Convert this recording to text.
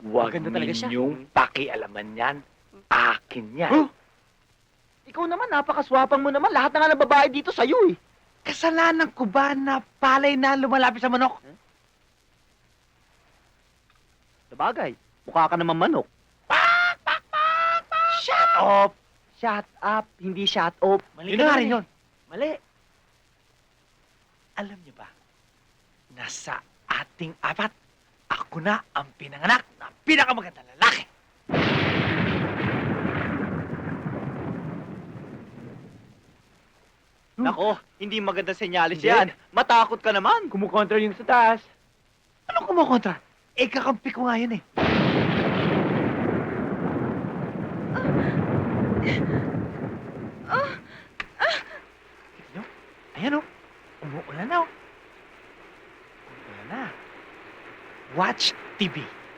Huwag Maganda talaga siya. ninyong pakialaman yan. Akin yan. Huh? Ikaw naman, napakaswapang mo naman. Lahat na nga ng babae dito sa'yo eh. Kasalanan ko ba na palay na lumalapit sa manok? Sabagay, mukha ka naman manok. Shut up! Shut up, hindi shut up. Yun na nga rin yun. Mali. Alam niyo ba, nasa ating apat, ako na ang pinanganak na pinakamagandang lalaki. Nako, hindi maganda senyalis Hindi. yan. Matakot ka naman. Kumukontra yung sa taas. Anong kumukontra? Eh, kakampi ko nga yun eh. Tignan nyo? Ayan o. Umuulan na o. Umuulan na. Watch TV.